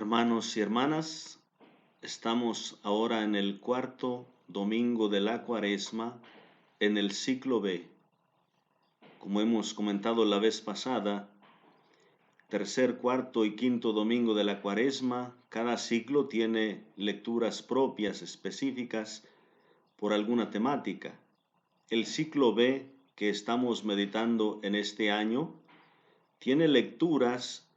Hermanos y hermanas, estamos ahora en el cuarto domingo de la Cuaresma, en el ciclo B. Como hemos comentado la vez pasada, tercer, cuarto y quinto domingo de la Cuaresma, cada ciclo tiene lecturas propias específicas por alguna temática. El ciclo B que estamos meditando en este año tiene lecturas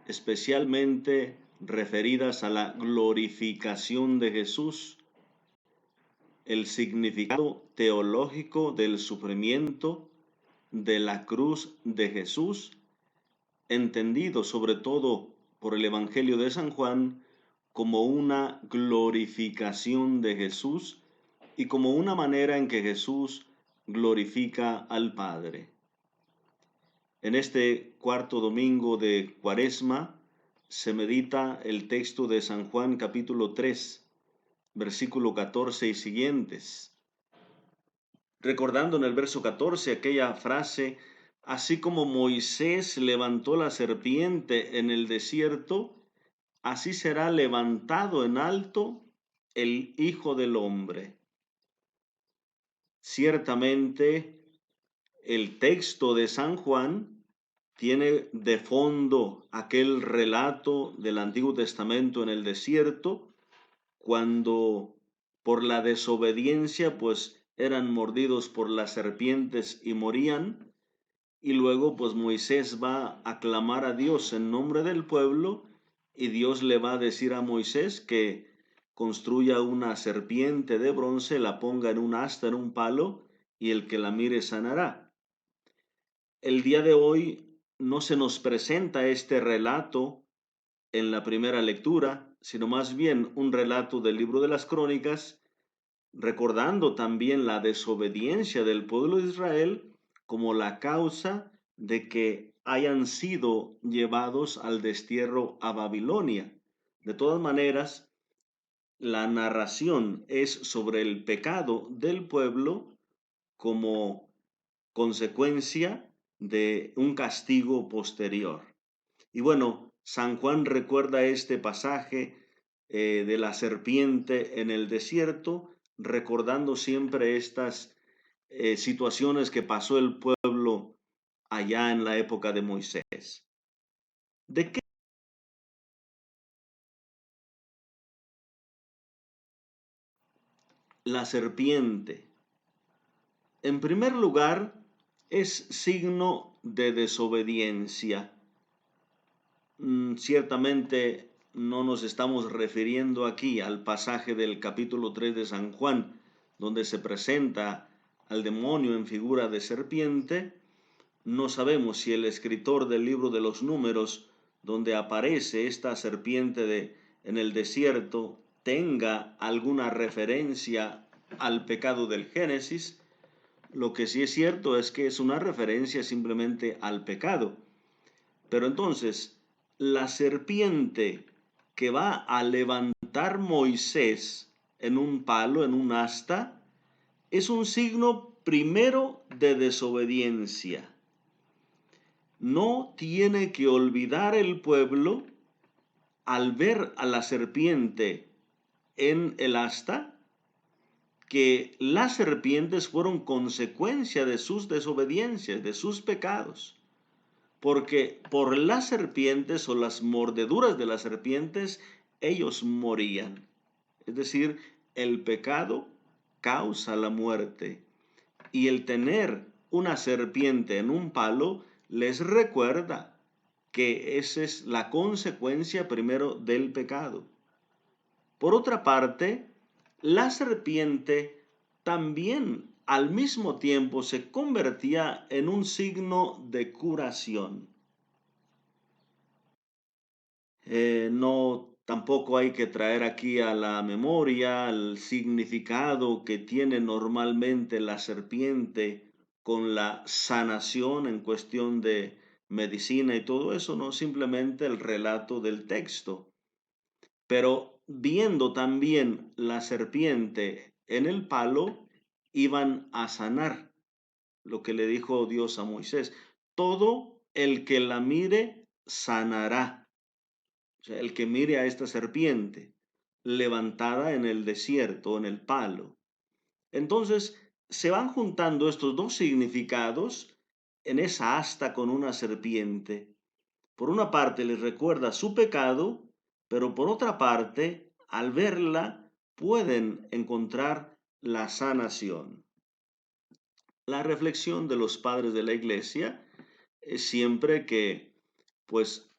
especialmente referidas a la glorificación de Jesús, el significado teológico del sufrimiento de la cruz de Jesús, entendido sobre todo por el Evangelio de San Juan como una glorificación de Jesús y como una manera en que Jesús glorifica al Padre. En este cuarto domingo de Cuaresma se medita el texto de San Juan capítulo 3, versículo 14 y siguientes. Recordando en el verso 14 aquella frase, así como Moisés levantó la serpiente en el desierto, así será levantado en alto el Hijo del Hombre. Ciertamente, el texto de San Juan tiene de fondo aquel relato del Antiguo Testamento en el desierto, cuando por la desobediencia pues eran mordidos por las serpientes y morían, y luego pues Moisés va a clamar a Dios en nombre del pueblo, y Dios le va a decir a Moisés que construya una serpiente de bronce, la ponga en un asta, en un palo, y el que la mire sanará. El día de hoy no se nos presenta este relato en la primera lectura, sino más bien un relato del libro de las Crónicas, recordando también la desobediencia del pueblo de Israel como la causa de que hayan sido llevados al destierro a Babilonia. De todas maneras, la narración es sobre el pecado del pueblo como consecuencia de un castigo posterior. Y bueno, San Juan recuerda este pasaje de la serpiente en el desierto, recordando siempre estas situaciones que pasó el pueblo allá en la época de Moisés. ¿De qué la serpiente? En primer lugar, es signo de desobediencia. Ciertamente no nos estamos refiriendo aquí al pasaje del capítulo 3 de San Juan, donde se presenta al demonio en figura de serpiente. No sabemos si el escritor del libro de los Números, donde aparece esta serpiente en el desierto, tenga alguna referencia al pecado del Génesis. Lo que sí es cierto es que es una referencia simplemente al pecado. Pero entonces, la serpiente que va a levantar Moisés en un palo, en un asta, es un signo primero de desobediencia. No tiene que olvidar el pueblo, al ver a la serpiente en el asta, que las serpientes fueron consecuencia de sus desobediencias, de sus pecados. Porque por las serpientes o las mordeduras de las serpientes ellos morían. Es decir, el pecado causa la muerte. Y el tener una serpiente en un palo les recuerda que esa es la consecuencia primero del pecado. Por otra parte, la serpiente también al mismo tiempo se convertía en un signo de curación. No, tampoco hay que traer aquí a la memoria el significado que tiene normalmente la serpiente con la sanación en cuestión de medicina y todo eso, no simplemente el relato del texto. Pero viendo también la serpiente en el palo, iban a sanar, lo que le dijo Dios a Moisés. Todo el que la mire sanará. O sea, el que mire a esta serpiente levantada en el desierto, en el palo. Entonces, se van juntando estos dos significados en esa asta con una serpiente. Por una parte les recuerda su pecado, pero por otra parte, al verla, pueden encontrar la sanación. La reflexión de los padres de la iglesia es siempre que, pues,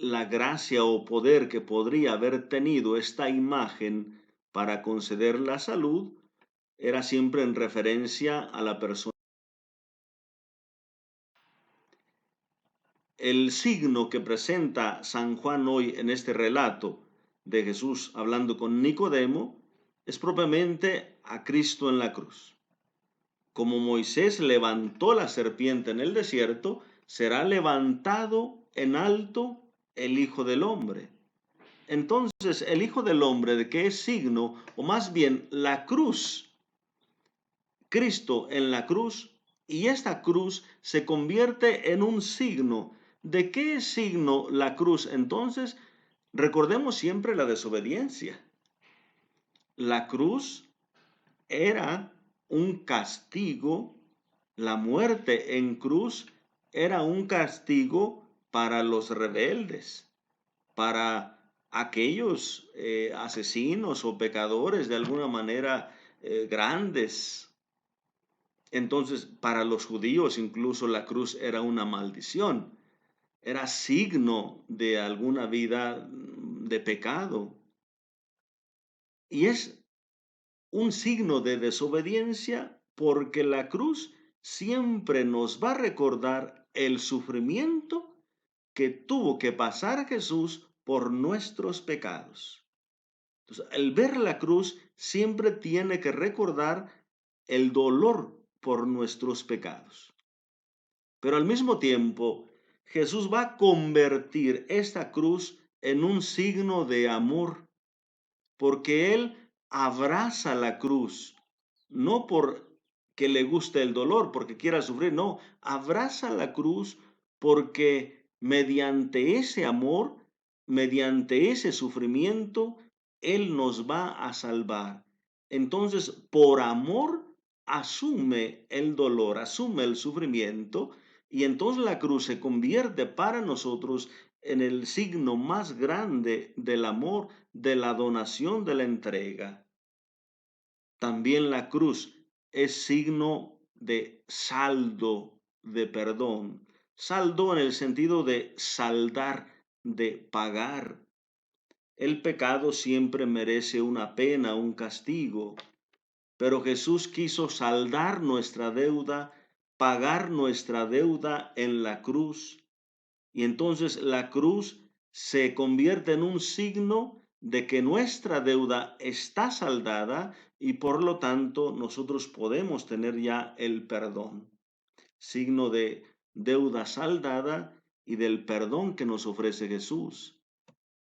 la gracia o poder que podría haber tenido esta imagen para conceder la salud era siempre en referencia a la persona. El signo que presenta San Juan hoy en este relato de Jesús hablando con Nicodemo es propiamente a Cristo en la cruz. Como Moisés levantó la serpiente en el desierto, será levantado en alto el Hijo del Hombre. Entonces, el Hijo del Hombre, ¿de qué es signo? O más bien, la cruz, Cristo en la cruz, y esta cruz se convierte en un signo. ¿De qué es signo la cruz? Entonces, recordemos siempre la desobediencia. La cruz era un castigo, la muerte en cruz era un castigo para los rebeldes, para aquellos asesinos o pecadores de alguna manera grandes. Entonces, para los judíos incluso la cruz era una maldición, era signo de alguna vida de pecado. Y es un signo de desobediencia porque la cruz siempre nos va a recordar el sufrimiento que tuvo que pasar Jesús por nuestros pecados. Entonces, el ver la cruz siempre tiene que recordar el dolor por nuestros pecados. Pero al mismo tiempo, Jesús va a convertir esta cruz en un signo de amor, porque Él abraza la cruz, no por que le guste el dolor, porque quiera sufrir, no, abraza la cruz porque mediante ese amor, mediante ese sufrimiento, Él nos va a salvar. Entonces, por amor, asume el dolor, asume el sufrimiento, y entonces la cruz se convierte para nosotros en el signo más grande del amor, de la donación, de la entrega. También la cruz es signo de saldo, de perdón. Saldo en el sentido de saldar, de pagar. El pecado siempre merece una pena, un castigo, pero Jesús quiso saldar nuestra deuda, pagar nuestra deuda en la cruz. Y entonces la cruz se convierte en un signo de que nuestra deuda está saldada y por lo tanto nosotros podemos tener ya el perdón. Signo de deuda saldada y del perdón que nos ofrece Jesús.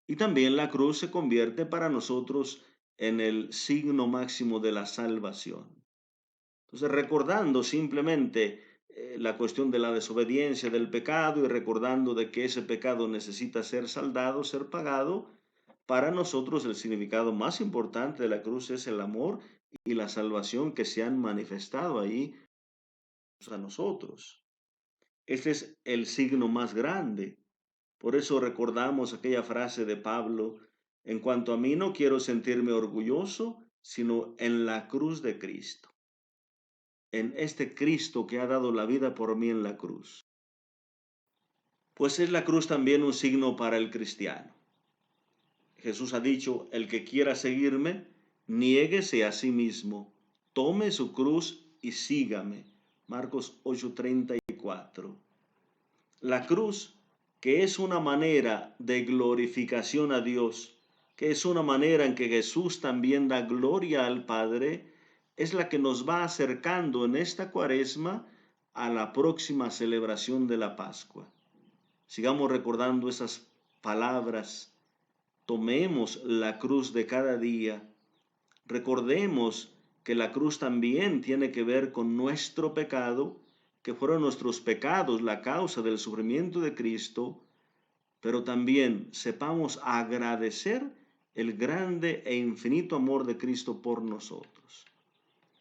Y también la cruz se convierte para nosotros en el signo máximo de la salvación. Entonces, recordando simplemente la cuestión de la desobediencia, del pecado, y recordando de que ese pecado necesita ser saldado, ser pagado, para nosotros el significado más importante de la cruz es el amor y la salvación que se han manifestado ahí a nosotros. Este es el signo más grande. Por eso recordamos aquella frase de Pablo: en cuanto a mí, no quiero sentirme orgulloso, sino en la cruz de Cristo, en este Cristo que ha dado la vida por mí en la cruz. Pues es la cruz también un signo para el cristiano. Jesús ha dicho: el que quiera seguirme, niéguese a sí mismo, tome su cruz y sígame. Marcos 8:34. La cruz, que es una manera de glorificación a Dios, que es una manera en que Jesús también da gloria al Padre, es la que nos va acercando en esta cuaresma a la próxima celebración de la Pascua. Sigamos recordando esas palabras. Tomemos la cruz de cada día. Recordemos que la cruz también tiene que ver con nuestro pecado, que fueron nuestros pecados la causa del sufrimiento de Cristo, pero también sepamos agradecer el grande e infinito amor de Cristo por nosotros.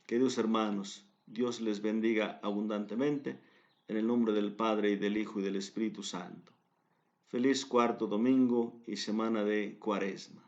Queridos hermanos, Dios les bendiga abundantemente en el nombre del Padre y del Hijo y del Espíritu Santo. Feliz cuarto domingo y semana de Cuaresma.